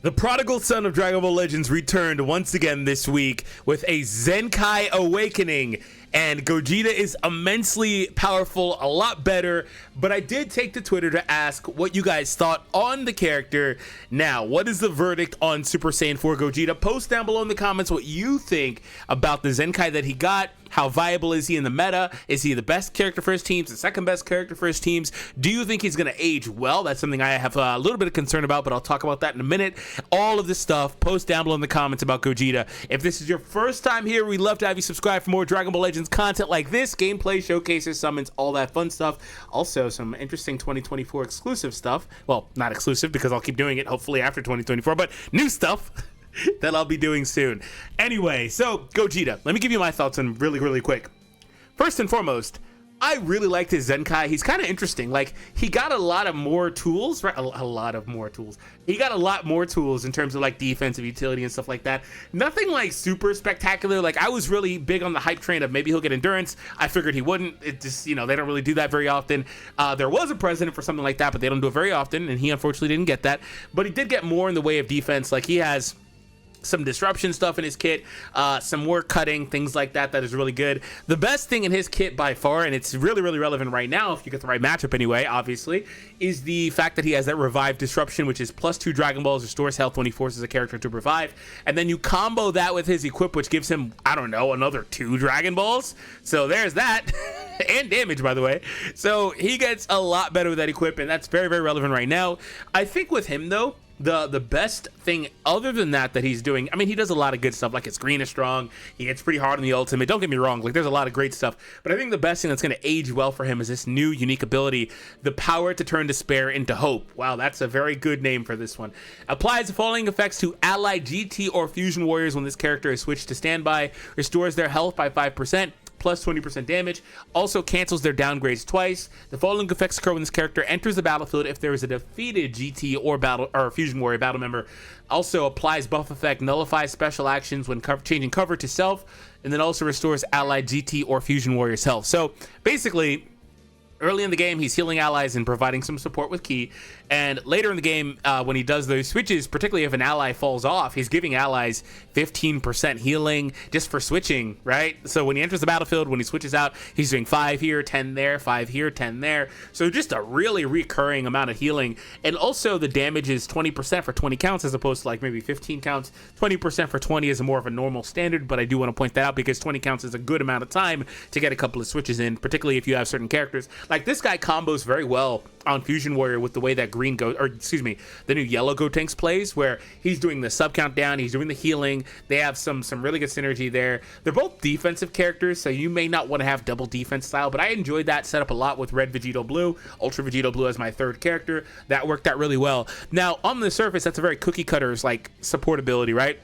The prodigal son of Dragon Ball Legends returned once again this week with a Zenkai awakening, and Gogeta is immensely powerful, a lot better. But I did take to Twitter to ask what you guys thought on the character. Now, what is the verdict on Super Saiyan 4 Gogeta? Post down below in the comments what you think about the Zenkai that he got. How viable is he in the meta? Is he the best character for his teams, the second best character for his teams? Do you think he's going to age well? That's something I have a little bit of concern about, but I'll talk about that in a minute. All of this stuff, post down below in the comments about Gogeta. If this is your first time here, we'd love to have you subscribe for more Dragon Ball Legends content like this, gameplay, showcases, summons, all that fun stuff. Also, some interesting 2024 exclusive stuff. Well, not exclusive because I'll keep doing it hopefully after 2024, but new stuff that I'll be doing soon. Anyway, so Gogeta, let me give you my thoughts on really quick. First and foremost, I really liked his Zenkai. He's kind of interesting. Like, he got a lot of more tools, right? A lot of more tools. He got a lot more tools in terms of like defensive utility and stuff like that. Nothing like super spectacular. Like, I was really big on the hype train of maybe he'll get endurance. I figured he wouldn't. It just, you know, they don't really do that very often. There was a precedent for something like that, but they don't do it very often, and he unfortunately didn't get that. But he did get more in the way of defense. Like, he has some disruption stuff in his kit, some more cutting, things like that is really good. The best thing in his kit by far, and it's really relevant right now if you get the right matchup anyway, obviously, is the fact that he has that revive disruption, which is +2 Dragon Balls, restores health when he forces a character to revive, and then you combo that with his equip, which gives him, I don't know, another 2 Dragon Balls. So there's that. And damage, by the way. So he gets a lot better with that equip, and that's very relevant right now. I think with him though, the best thing other than that he's doing, I mean, he does a lot of good stuff, like his green is strong, he hits pretty hard in the ultimate, don't get me wrong, like there's a lot of great stuff, but I think the best thing that's going to age well for him is this new unique ability, the power to turn despair into hope. Wow, that's a very good name for this one. Applies the following effects to allied GT or fusion warriors when this character is switched to standby, restores their health by 5%, plus 20% damage, also cancels their downgrades twice. The following effects occur when this character enters the battlefield if there is a defeated GT or fusion warrior battle member. Also applies buff effect, nullifies special actions when changing cover to self, and then also restores allied GT or fusion warriors health. So basically, early in the game, he's healing allies and providing some support with ki, and later in the game, when he does those switches, particularly if an ally falls off, he's giving allies 15% healing just for switching, right? So when he enters the battlefield, when he switches out, he's doing 5 here, 10 there, 5 here, 10 there. So just a really recurring amount of healing, and also the damage is 20% for 20 counts as opposed to like maybe 15 counts. 20% for 20 is more of a normal standard, but I do want to point that out because 20 counts is a good amount of time to get a couple of switches in, particularly if you have certain characters. Like, this guy combos very well on Fusion Warrior with the way that the new yellow Gotenks plays, where he's doing the sub countdown, he's doing the healing. They have some really good synergy there. They're both defensive characters, so you may not want to have double defense style, but I enjoyed that setup a lot with Red Vegito Blue, Ultra Vegito Blue as my third character. That worked out really well. Now, on the surface, that's a very cookie cutter's like support ability, right?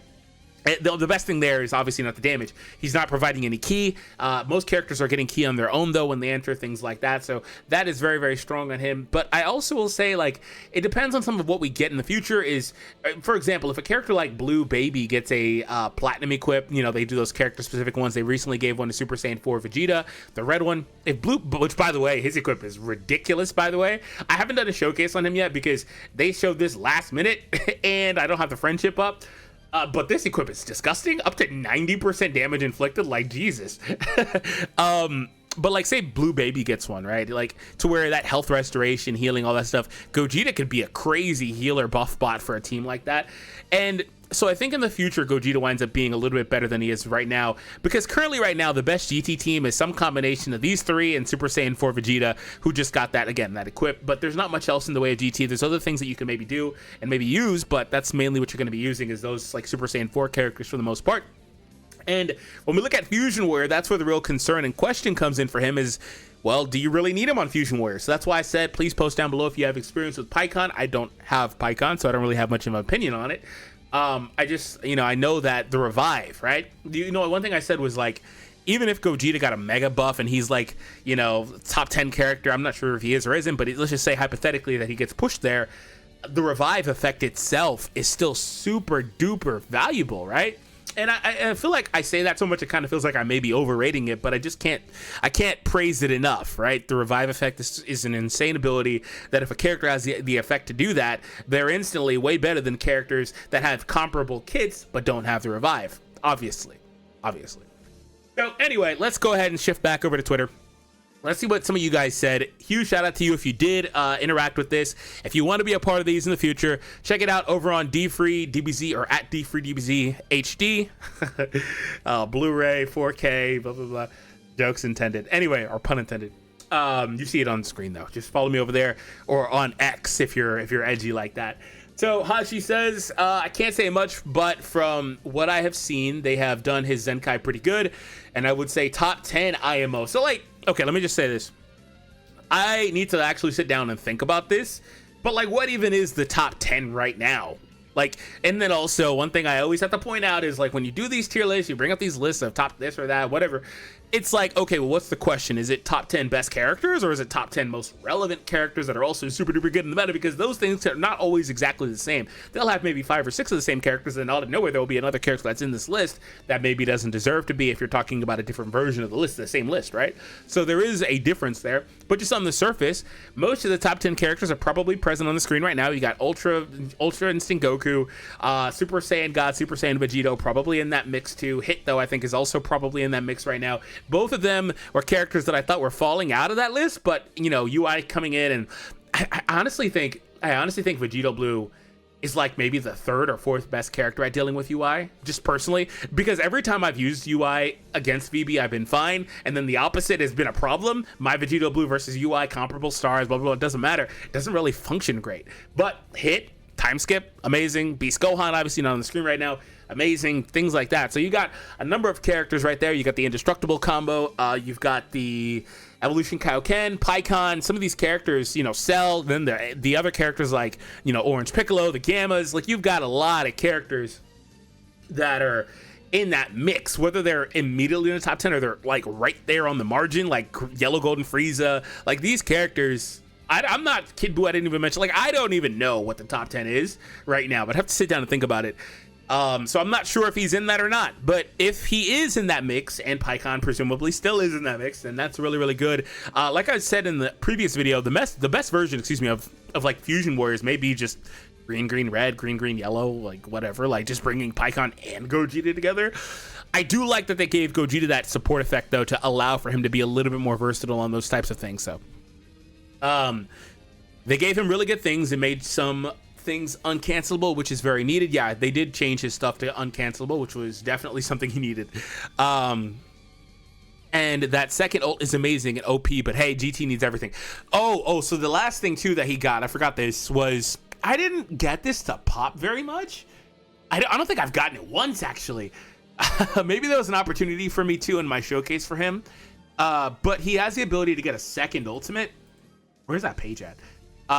The best thing there is obviously not the damage. He's not providing any ki. Most characters are getting ki on their own though when they enter, things like that. So that is very strong on him. But I also will say, like, it depends on some of what we get in the future. Is, for example, if a character like Blue Baby gets a platinum equip, you know, they do those character specific ones. They recently gave one to Super Saiyan 4 Vegeta, the red one. If Blue, which by the way, his equip is ridiculous, by the way. I haven't done a showcase on him yet because they showed this last minute and I don't have the friendship up. But this equip is disgusting, up to 90% damage inflicted, like Jesus. But like, say Blue Baby gets one, right? Like, to where that health restoration, healing, all that stuff, Gogeta could be a crazy healer buff bot for a team like that. And so I think in the future, Gogeta winds up being a little bit better than he is right now, because currently right now, the best GT team is some combination of these three and Super Saiyan 4 Vegeta, who just got that, again, that equip, but there's not much else in the way of GT. There's other things that you can maybe do and maybe use, but that's mainly what you're going to be using is those like Super Saiyan 4 characters for the most part. And when we look at Fusion Warrior, that's where the real concern and question comes in for him is, well, do you really need him on Fusion Warrior? So that's why I said, please post down below if you have experience with PyCon. I don't have PyCon, so I don't really have much of an opinion on it. I just, you know, I know that the revive, right? You know, one thing I said was like, even if Gogeta got a mega buff and he's like, you know, top 10 character, I'm not sure if he is or isn't, but let's just say hypothetically that he gets pushed there, the revive effect itself is still super duper valuable, right? and I feel like I say that so much it kind of feels like I may be overrating it, but I can't praise it enough, right? The revive effect is an insane ability that if a character has the effect to do that, they're instantly way better than characters that have comparable kits but don't have the revive, obviously. So anyway, let's go ahead and shift back over to Twitter. Let's see what some of you guys said. Huge shout out to you if you did interact with this. If you want to be a part of these in the future, check it out over on DFree DBZ or at DFree DBZ HD. Blu-ray, 4K, blah, blah, blah. Jokes intended. Anyway, or pun intended. You see it on the screen though. Just follow me over there or on X if you're edgy like that. So Hashi says, I can't say much, but from what I have seen, they have done his Zenkai pretty good. And I would say top 10 IMO. So like, okay, let me just say this. I need to actually sit down and think about this. But like, what even is the top 10 right now? Like, and then also one thing I always have to point out is like when you do these tier lists, you bring up these lists of top this or that, whatever. It's like, okay, well, what's the question? Is it top 10 best characters or is it top 10 most relevant characters that are also super duper good in the meta? Because those things are not always exactly the same. They'll have maybe 5 or 6 of the same characters, and out of nowhere there will be another character that's in this list that maybe doesn't deserve to be if you're talking about a different version of the list, the same list, right? So there is a difference there. But just on the surface, most of the top 10 characters are probably present on the screen right now. You got Ultra Instinct Goku, Super Saiyan God, Super Saiyan Vegito, probably in that mix too. Hit, though, I think is also probably in that mix right now. Both of them were characters that I thought were falling out of that list, but you know, UI coming in, and I honestly think Vegito Blue is like maybe the 3rd or 4th best character at dealing with UI, just personally, because every time I've used UI against VB, I've been fine, and then the opposite has been a problem. My Vegito Blue versus UI, comparable stars, blah, blah, blah, it doesn't matter. It doesn't really function great. But Hit, Time Skip, amazing. Beast Gohan, obviously not on the screen right now, amazing, things like that. So you got a number of characters right there. You got the Indestructible combo, you've got the Evolution Kaioken, Pikkon, some of these characters, you know, Cell, then the other characters like, you know, Orange Piccolo, the Gammas. Like, you've got a lot of characters that are in that mix, whether they're immediately in the top 10 or they're like right there on the margin, like Yellow Golden Frieza. Like, these characters, I'm not Kid Buu, I didn't even mention. Like, I don't even know what the top 10 is right now, but I have to sit down and think about it. So I'm not sure if he's in that or not, but if he is in that mix, and Pikkon presumably still is in that mix, then that's really, really good. Like I said in the previous video, the best version, of like Fusion Warriors may be just green, green, red, green, green, yellow, like whatever, like just bringing Pikkon and Gogeta together. I do like that they gave Gogeta that support effect though, to allow for him to be a little bit more versatile on those types of things. So, they gave him really good things and made some things uncancelable, which is very needed. Yeah, they did change his stuff to uncancelable, which was definitely something he needed. And that second ult is amazing and OP, but hey, GT needs everything. So the last thing too that he got, I forgot this, was I didn't get this to pop very much. I don't think I've gotten it once, actually. Maybe there was an opportunity for me too in my showcase for him. But he has the ability to get a second ultimate. Where's that page at?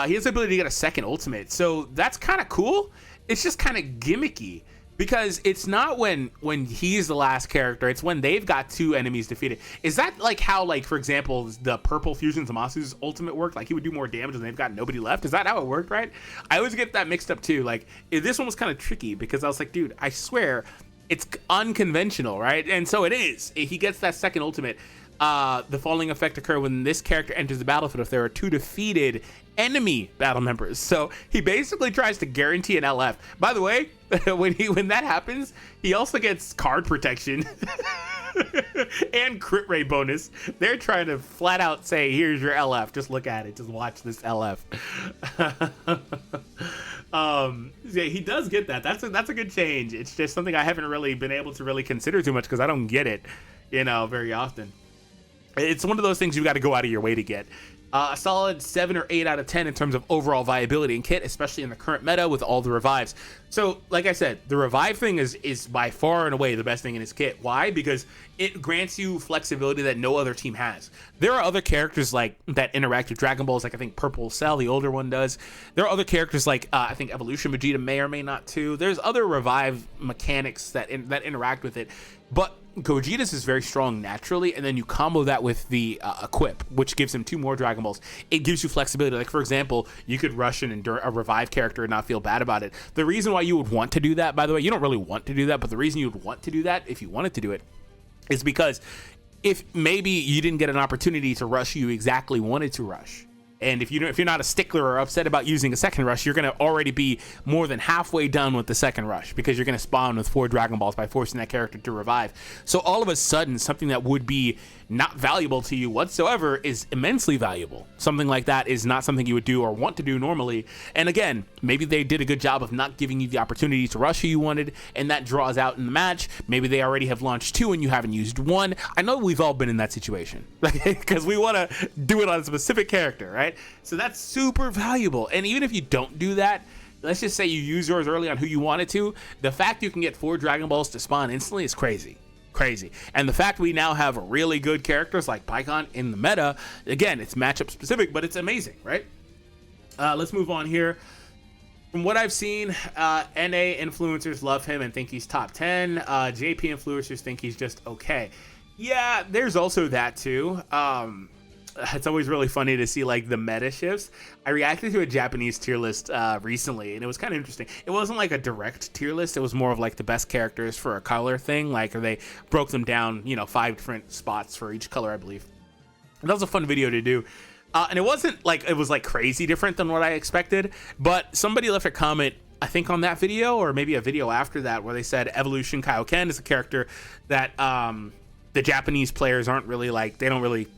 He has the ability to get a second ultimate, so that's kind of cool. It's just kind of gimmicky because it's not when he's the last character, it's when they've got 2 enemies defeated. Is that like how, like, for example, the purple Fusion Zamasu's ultimate worked? Like, he would do more damage when they've got nobody left? Is that how it worked, right? I always get that mixed up too. Like, this one was kind of tricky because I was like, dude, I swear it's unconventional, right? And so it is. He gets that second ultimate. The following effect occur when this character enters the battlefield if there are 2 defeated enemy battle members. So he basically tries to guarantee an LF. By the way, when that happens, he also gets card protection and crit rate bonus. They're trying to flat out say, here's your LF, just look at it, just watch this LF. Yeah, he does get that. That's a good change. It's just something I haven't really been able to really consider too much because I don't get it, you know, very often. It's one of those things you got to go out of your way to get. A solid 7 or 8 out of 10 in terms of overall viability and kit, especially in the current meta with all the revives. So, like I said, the revive thing is by far and away the best thing in his kit. Why? Because it grants you flexibility that no other team has. There are other characters like that interact with Dragon Balls, like I think Purple Cell, the older one, does. There are other characters like I think Evolution Vegeta may or may not too. There's other revive mechanics that interact with it. But Gogeta's is very strong naturally, and then you combo that with the equip, which gives him 2 more Dragon Balls. It gives you flexibility. Like, for example, you could rush and endure a revive character and not feel bad about it. The reason why you would want to do that, by the way, you don't really want to do that, but the reason you would want to do that, if you wanted to do it, is because if maybe you didn't get an opportunity to rush you exactly wanted to rush, and if you're not a stickler or upset about using a second rush, you're going to already be more than halfway done with the second rush, because you're going to spawn with 4 Dragon Balls by forcing that character to revive. So all of a sudden, something that would be not valuable to you whatsoever is immensely valuable. Something like that is not something you would do or want to do normally. And again, maybe they did a good job of not giving you the opportunity to rush who you wanted, and that draws out in the match. Maybe they already have launched 2 and you haven't used 1. I know we've all been in that situation, because we want to do it on a specific character, right? So that's super valuable. And even if you don't do that, let's just say you use yours early on who you wanted to, the fact you can get 4 Dragon Balls to spawn instantly is crazy. And the fact we now have really good characters like Pikkon in the meta, again, it's matchup specific, but it's amazing, right? Let's move on here. From what I've seen, NA influencers love him and think he's top 10. JP influencers think he's just okay. Yeah, there's also that too. It's always really funny to see like the meta shifts. I reacted to a Japanese tier list recently, and it was kind of interesting. It wasn't like a direct tier list. It was more of like the best characters for a color thing. Like, they broke them down, 5 different spots for each color, I believe. And that was a fun video to do. And it wasn't like, it was like crazy different than what I expected, but somebody left a comment, I think on that video, or maybe a video after that, where they said Evolution Kaioken is a character that the Japanese players aren't really like, they don't really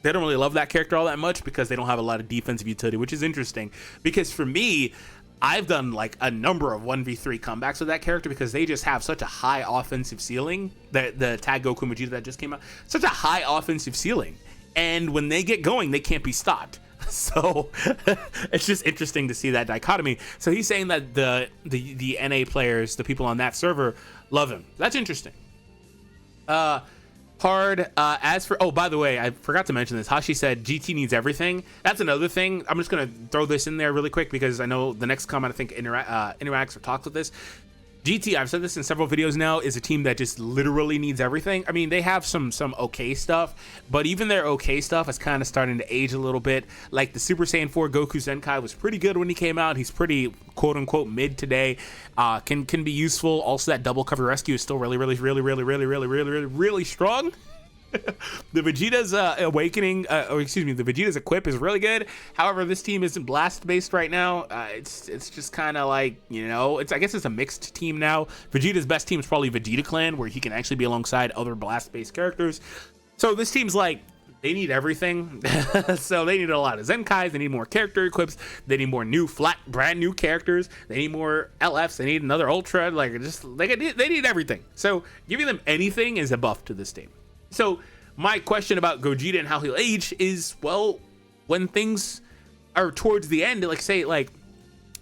love that character all that much, because they don't have a lot of defensive utility, which is interesting. Because for me, I've done like a number of 1v3 comebacks with that character, because they just have such a high offensive ceiling. The Tag Goku Vegeta that just came out, such a high offensive ceiling. And when they get going, they can't be stopped. So it's just interesting to see that dichotomy. So he's saying that the NA players, the people on that server, love him. That's interesting. Hard, as for, oh, by the way, I forgot to mention this. Hashi said GT needs everything. That's another thing. I'm just gonna throw this in there really quick, because I know the next comment I think interacts or talks with this. GT, I've said this in several videos now, is a team that just literally needs everything. I mean, they have some okay stuff, but even their okay stuff is kind of starting to age a little bit. Like the Super Saiyan 4 Goku Zenkai was pretty good when he came out. He's pretty quote unquote mid today. Can be useful. Also, that double cover rescue is still really strong. The Vegeta's awakening, the Vegeta's equip is really good. However, this team isn't blast based right now. It's just kind of like, I guess it's a mixed team now. Vegeta's best team is probably Vegeta Clan, where he can actually be alongside other blast based characters. So this team's like, they need everything. So they need a lot of Zenkais. They need more character equips. They need more brand new characters. They need more LFs. They need another Ultra. Like, they need everything. So giving them anything is a buff to this team. So my question about Gogeta and how he'll age is, well, when things are towards the end,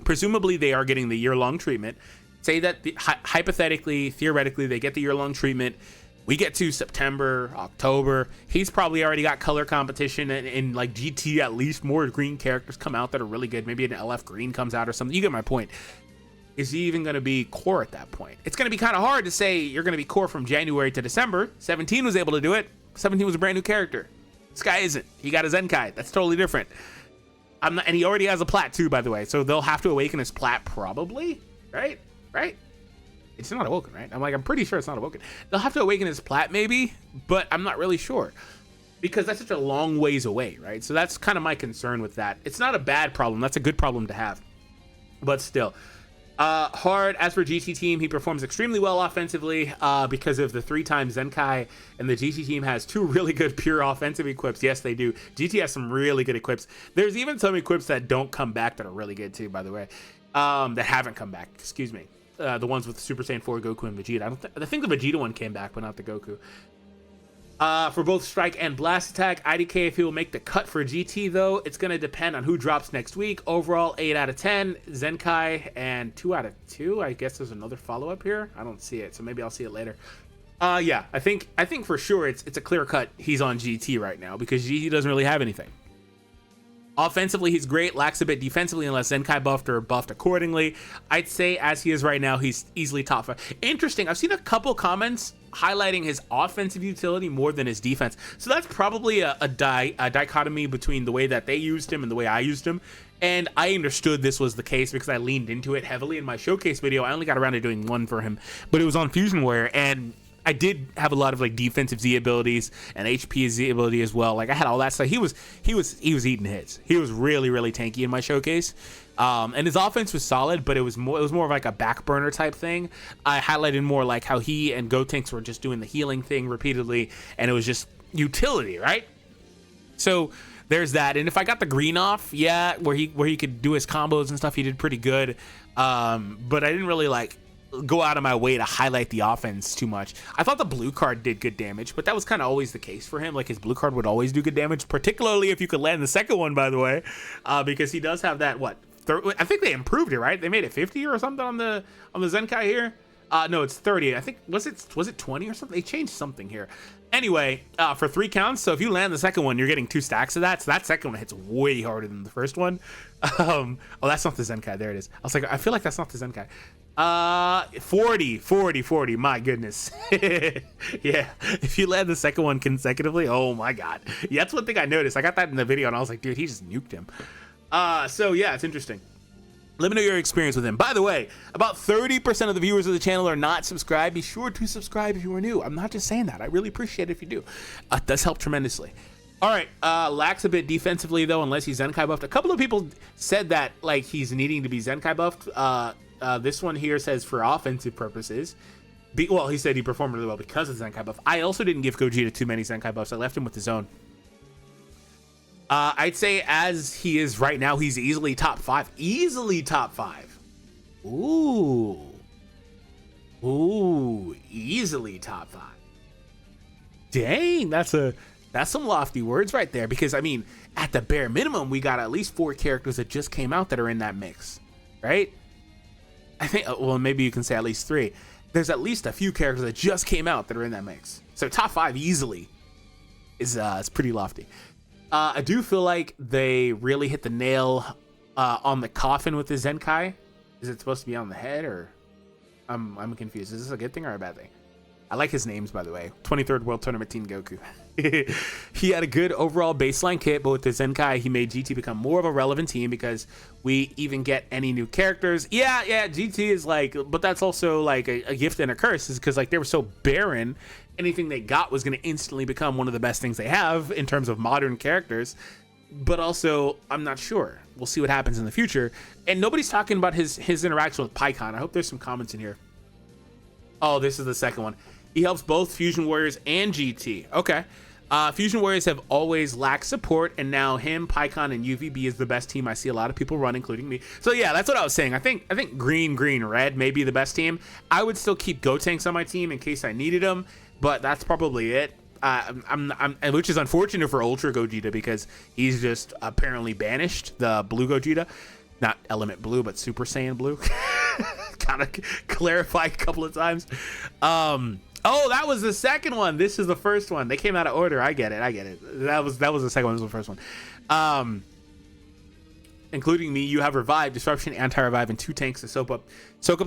presumably they are getting the year-long treatment. Say that hypothetically, theoretically, they get the year-long treatment. We get to September, October. He's probably already got color competition, and like GT, at least more green characters come out that are really good. Maybe an LF green comes out or something. You get my point. Is he even going to be core at that point? It's going to be kind of hard to say you're going to be core from January to December. 17 was able to do it. 17 was a brand new character. This guy isn't. He got a Zenkai. That's totally different. And he already has a plat too, by the way. So they'll have to awaken his plat probably, right? It's not awoken, right? I'm pretty sure it's not awoken. They'll have to awaken his plat maybe, but I'm not really sure, because that's such a long ways away, right? So that's kind of my concern with that. It's not a bad problem. That's a good problem to have, but still. Hard, as for GT team, he performs extremely well offensively because of the 3-time Zenkai, and the GT team has 2 really good pure offensive equips. Yes, they do. GT has some really good equips. There's even some equips that don't come back that are really good too, by the way, that haven't come back, excuse me. The ones with Super Saiyan 4, Goku, and Vegeta. I think the Vegeta one came back, but not the Goku. For both Strike and Blast Attack, IDK if he will make the cut for GT, though. It's going to depend on who drops next week. Overall, 8 out of 10. Zenkai, and 2 out of 2. I guess there's another follow-up here. I don't see it, so maybe I'll see it later. Yeah, I think for sure it's a clear cut he's on GT right now, because GT doesn't really have anything. Offensively, he's great, lacks a bit defensively unless Zenkai buffed or buffed accordingly. I'd say as he is right now, he's easily top 5. Interesting, I've seen a couple comments highlighting his offensive utility more than his defense. So that's probably a dichotomy between the way that they used him and the way I used him. And I understood this was the case because I leaned into it heavily in my showcase video. I only got around to doing one for him, but it was on Fusion Warrior, and I did have a lot of like defensive Z abilities and HP Z ability as well. Like I had all that stuff. He was eating hits. He was really tanky in my showcase. And his offense was solid, but it was more of like a back burner type thing. I highlighted more like how he and Gotenks were just doing the healing thing repeatedly, and it was just utility, right? So there's that. And if I got the green off, yeah, where he could do his combos and stuff, he did pretty good. But I didn't really like go out of my way to highlight the offense too much. I thought the blue card did good damage, but that was kind of always the case for him. Like his blue card would always do good damage, particularly if you could land the second one, by the way, because he does have that I think they improved it, right? They made it 50 or something on the Zenkai here. No, it's 30. I think was it 20 or something? They changed something here. Anyway, for 3 counts. So if you land the second one, you're getting 2 stacks of that. So that second one hits way harder than the first one. Oh, that's not the Zenkai. There it is. I was like, I feel like that's not the Zenkai. 40. My goodness. Yeah. If you land the second one consecutively, oh my God. Yeah, that's one thing I noticed. I got that in the video and I was like, dude, he just nuked him. So yeah, it's interesting. Let me know your experience with him. By the way, about 30% of the viewers of the channel are not subscribed. Be sure to subscribe if you are new. I'm not just saying that. I really appreciate it if you do. It does help tremendously. All right, lacks a bit defensively though, unless he's Zenkai buffed. A couple of people said that like he's needing to be Zenkai buffed. This one here says for offensive purposes. Well, he said he performed really well because of the Zenkai buff. I also didn't give Gogeta too many Zenkai buffs. I left him with his own. I'd say as he is right now, he's easily top 5. Easily top 5. Ooh, easily top 5. Dang, that's some lofty words right there. Because I mean, at the bare minimum, we got at least 4 characters that just came out that are in that mix, right? I think, well, maybe you can say at least 3. There's at least a few characters that just came out that are in that mix. So top 5 easily is pretty lofty. I do feel like they really hit the nail on the coffin with the Zenkai. Is it supposed to be on the head, or I'm confused. Is this a good thing or a bad thing? I like his names, by the way. 23rd World Tournament Team Goku. He had a good overall baseline kit, but with the Zenkai, he made GT become more of a relevant team because we even get any new characters. Yeah, GT is like, but that's also like a gift and a curse, is because like they were so barren. Anything they got was going to instantly become one of the best things they have in terms of modern characters. But also, I'm not sure. We'll see what happens in the future. And nobody's talking about his interaction with PyCon. I hope there's some comments in here. Oh, this is the second one. He helps both Fusion Warriors and GT. Okay. Fusion Warriors have always lacked support, and now him, PyCon, and UVB is the best team I see a lot of people run, including me. So yeah, that's what I was saying. I think green, red may be the best team. I would still keep Gotenks on my team in case I needed them, but that's probably it. Which is unfortunate for Ultra Gogeta because he's just apparently banished, the Blue Gogeta. Not Element Blue, but Super Saiyan Blue. Kind of clarify a couple of times. Oh, that was the second one. This is the first one. They came out of order. I get it. That was the second one. This was the first one. Including me, you have Revive, Disruption, Anti-Revive, and 2 tanks to soak up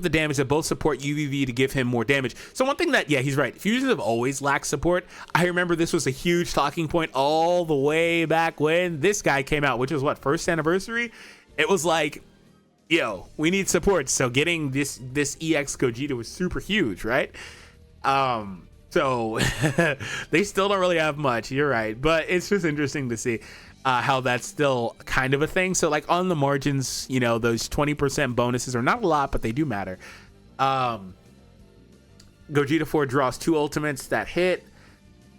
the damage that both support UVV to give him more damage. So one thing that, yeah, he's right. Fusions have always lacked support. I remember this was a huge talking point all the way back when this guy came out, which was what, first anniversary? It was like, yo, we need support. So getting this EX Gogeta was super huge, right? So they still don't really have much. You're right, but it's just interesting to see how that's still kind of a thing. So like on the margins, you know, those 20% bonuses are not a lot, but they do matter. Gogeta 4 draws 2 ultimates that hit,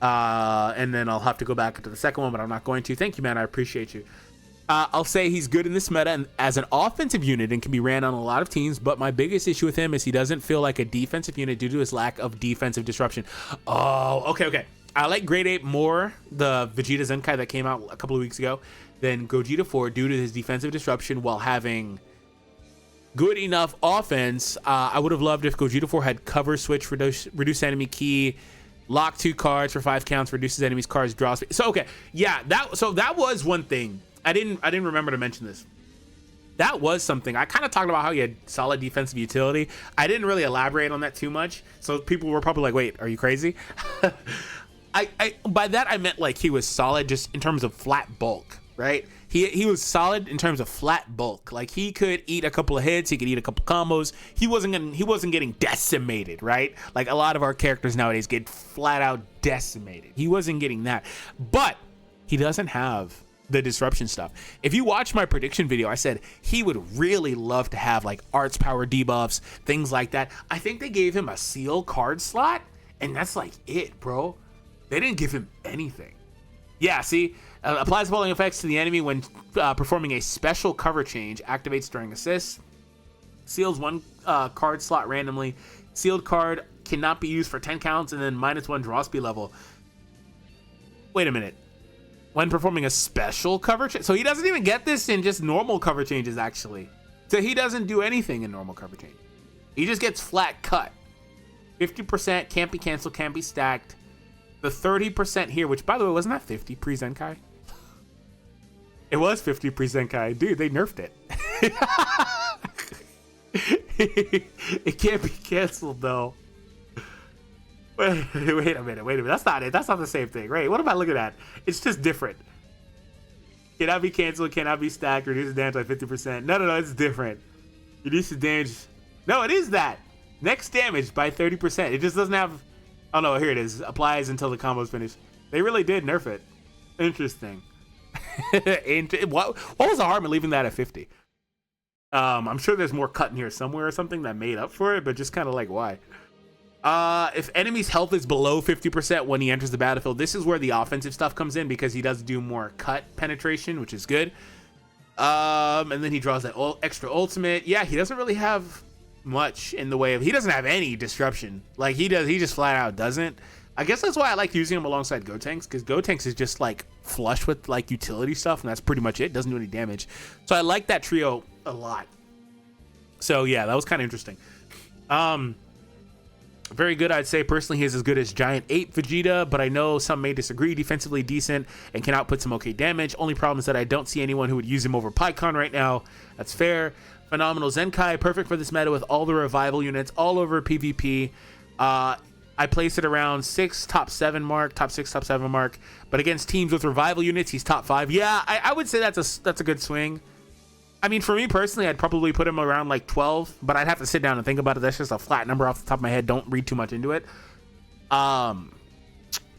and then I'll have to go back to the second one, but I'm not going to. Thank you, man. I appreciate you. I'll say he's good in this meta and as an offensive unit and can be ran on a lot of teams, but my biggest issue with him is he doesn't feel like a defensive unit due to his lack of defensive disruption. Oh, okay. I like Grade 8 more, the Vegeta Zenkai that came out a couple of weeks ago, than Gogeta 4 due to his defensive disruption while having good enough offense. I would have loved if Gogeta 4 had cover switch, reduce enemy key, lock 2 cards for 5 counts, reduces enemies cards, draw speed. So, okay, yeah, that was one thing. I didn't remember to mention this. That was something I kind of talked about, how he had solid defensive utility. I didn't really elaborate on that too much, so people were probably like, wait, are you crazy? I by that I meant like he was solid just in terms of flat bulk, right? He was solid in terms of flat bulk. Like he could eat a couple of hits, he could eat a couple combos. He wasn't getting decimated, right? Like a lot of our characters nowadays get flat out decimated. He wasn't getting that, but he doesn't have the disruption stuff. If you watch my prediction video, I said he would really love to have like arts power debuffs, things like that. I think they gave him a seal card slot, and that's like it, bro. They didn't give him anything. Yeah, see, applies falling effects to the enemy when performing a special cover change, activates during assists, seals one card slot randomly, sealed card cannot be used for 10 counts, and then -1 draw speed level. Wait a minute. When performing a special cover change, so he doesn't even get this in just normal cover changes, actually. So he doesn't do anything in normal cover change. He just gets flat cut. 50% can't be canceled, can't be stacked. The 30% here, which by the way, wasn't that 50 pre-Zenkai? It was 50 pre-Zenkai. Dude, they nerfed it. It can't be canceled though. Wait a minute. That's not it. That's not the same thing, right? What am I looking at? It's just different. Cannot be canceled, cannot be stacked, reduces damage by 50%. No, it's different. Reduces damage. No, it is that. Next damage by 30%. It just doesn't have. Oh no, here it is. Applies until the combo's finished. They really did nerf it. Interesting. What was the harm in leaving that at 50? I'm sure there's more cut in here somewhere or something that made up for it, but just kind of like, why? If enemy's health is below 50% when he enters the battlefield, this is where the offensive stuff comes in, because he does do more cut penetration, which is good. And then he draws that extra ultimate. Yeah, he doesn't really have much in the way of, he doesn't have any disruption. Like he just flat out doesn't. I guess that's why I like using him alongside Gotenks, because Gotenks is just like flush with like utility stuff, and that's pretty much it. Doesn't do any damage. So I like that trio a lot. So yeah, that was kind of interesting. Very good, I'd say. Personally, he is as good as Giant Ape Vegeta, but I know some may disagree. Defensively decent and can output some okay damage. Only problem is that I don't see anyone who would use him over Pikkon right now. That's fair. Phenomenal Zenkai, perfect for this meta with all the revival units all over PvP. I place it around top 6, top 7 mark, but against teams with revival units, he's top 5. Yeah, I would say that's a good swing. I mean, for me personally, I'd probably put him around like 12, but I'd have to sit down and think about it. That's just a flat number off the top of my head. Don't read too much into it.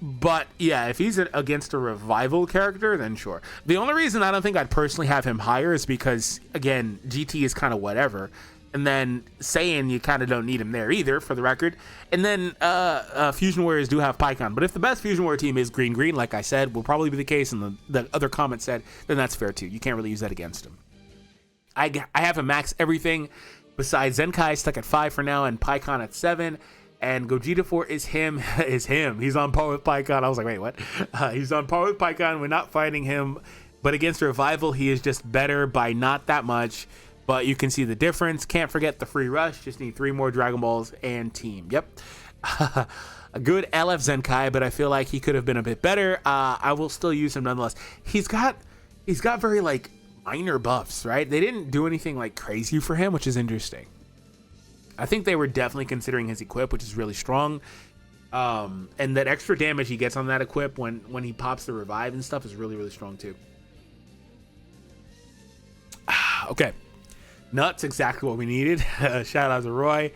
But yeah, if he's against a revival character, then sure. The only reason I don't think I'd personally have him higher is because, again, GT is kind of whatever. And then Saiyan, you kind of don't need him there either, for the record. And then Fusion Warriors do have Pikkon. But if the best Fusion Warrior team is green, like I said, will probably be the case, and the other comment said, then that's fair too. You can't really use that against him. I have him max everything besides Zenkai stuck at 5 for now, and Pikkon at 7. And Gogeta 4 is him. He's on par with Pikkon. I was like, wait, what? He's on par with Pikkon. We're not fighting him. But against Revival, he is just better by not that much. But you can see the difference. Can't forget the free rush. Just need 3 more Dragon Balls and team. Yep. A good LF Zenkai, but I feel like he could have been a bit better. I will still use him nonetheless. He's got very like minor buffs, right? They didn't do anything like crazy for him, which is interesting. I think they were definitely considering his equip, which is really strong. And that extra damage he gets on that equip when he pops the revive and stuff is really, really strong too. Okay. Nuts, exactly what we needed. Shout out to Roy.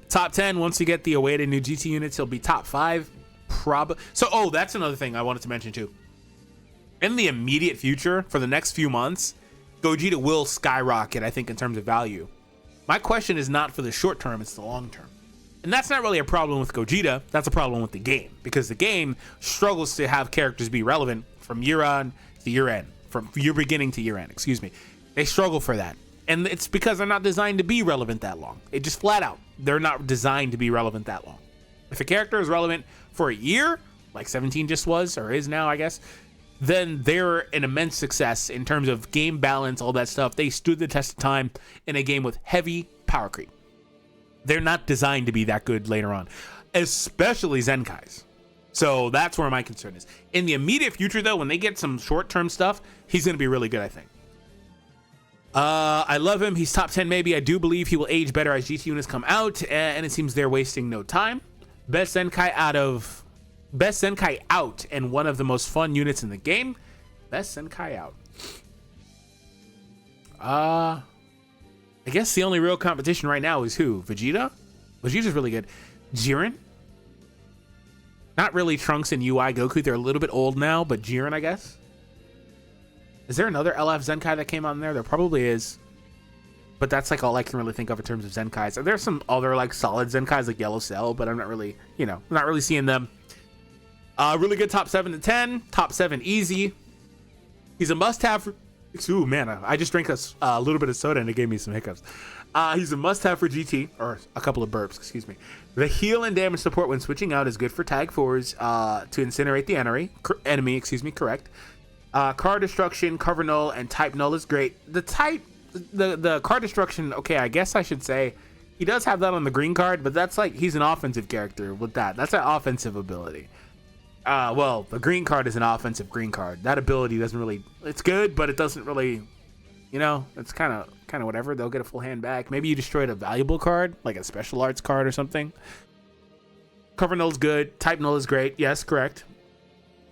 Top 10, once you get the awaited new GT units, he'll be top 5. So, that's another thing I wanted to mention too. In the immediate future, for the next few months, Gogeta will skyrocket, I think, in terms of value. My question is not for the short term, it's the long term. And that's not really a problem with Gogeta, that's a problem with the game. Because the game struggles to have characters be relevant from year on to year end. From year beginning to year end, excuse me. They struggle for that. And it's because they're not designed to be relevant that long. It just flat out, they're not designed to be relevant that long. If a character is relevant for a year, like 17 just was, or is now, I guess, then they're an immense success in terms of game balance, all that stuff. They stood the test of time in a game with heavy power creep. They're not designed to be that good later on, especially Zenkais. So that's where my concern is. In the immediate future, though, when they get some short-term stuff, he's going to be really good, I think. I love him. He's top 10 maybe. I do believe he will age better as GT units come out, and it seems they're wasting no time. Best Zenkai out and one of the most fun units in the game. Best Zenkai out. I guess the only real competition right now is who? Vegeta? Vegeta's really good. Jiren? Not really Trunks and UI Goku. They're a little bit old now, but Jiren, I guess. Is there another LF Zenkai that came on there? There probably is. But that's like all I can really think of in terms of Zenkais. There's some other like solid Zenkais like Yellow Cell, but I'm not really, not really seeing them. Really good top 7 to 10. Top 7 easy. He's a must-have. Ooh, man, I just drank a little bit of soda and it gave me some hiccups. He's a must-have for GT, or a couple of burps, excuse me. The heal and damage support when switching out is good for Tag 4s to incinerate the enemy, correct. Card destruction, cover null, and type null is great. The card destruction, okay, I guess I should say he does have that on the green card, but that's like he's an offensive character with that. That's an offensive ability. Well, the green card is an offensive green card. That ability doesn't really, it's good, but it doesn't really, it's kind of whatever. They'll get a full hand back. Maybe you destroyed a valuable card, like a special arts card or something. Cover null is good. Type null is great. Yes, correct.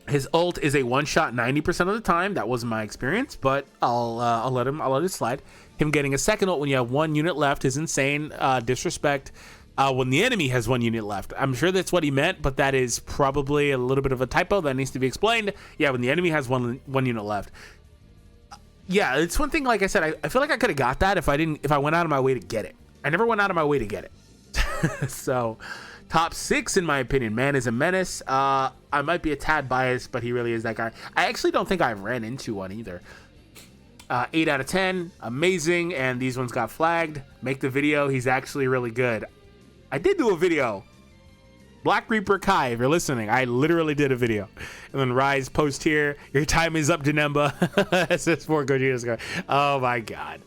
His ult is a one-shot 90% of the time. That wasn't my experience, but I'll let it slide. Him getting a second ult when you have 1 unit left is insane. Disrespect. When the enemy has 1 unit left. I'm sure that's what he meant, but that is probably a little bit of a typo that needs to be explained. Yeah, when the enemy has one unit left. Yeah, it's one thing, like I said, I feel like I could have got that if I went out of my way to get it. I never went out of my way to get it. So, top 6 in my opinion. Man is a menace. I might be a tad biased, but he really is that guy. I actually don't think I ran into one either. 8 out of 10. Amazing. And these ones got flagged. Make the video. He's actually really good. I did do a video. Black Reaper Kai, if you're listening, I literally did a video. And then Rise post here. Your time is up, Janemba. SS4 Gogeta Zenkai. Oh my god.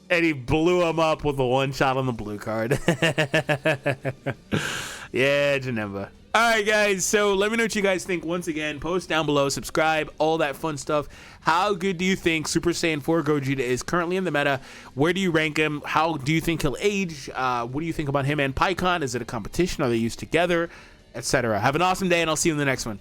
And he blew him up with a 1-shot on the blue card. Yeah, Janemba. Alright guys, so let me know what you guys think. Once again, post down below, subscribe, all that fun stuff. How good do you think Super Saiyan 4 Gogeta is currently in the meta? Where do you rank him? How do you think he'll age? What do you think about him and Pycon? Is it a competition? Are they used together? Etc. Have an awesome day and I'll see you in the next one.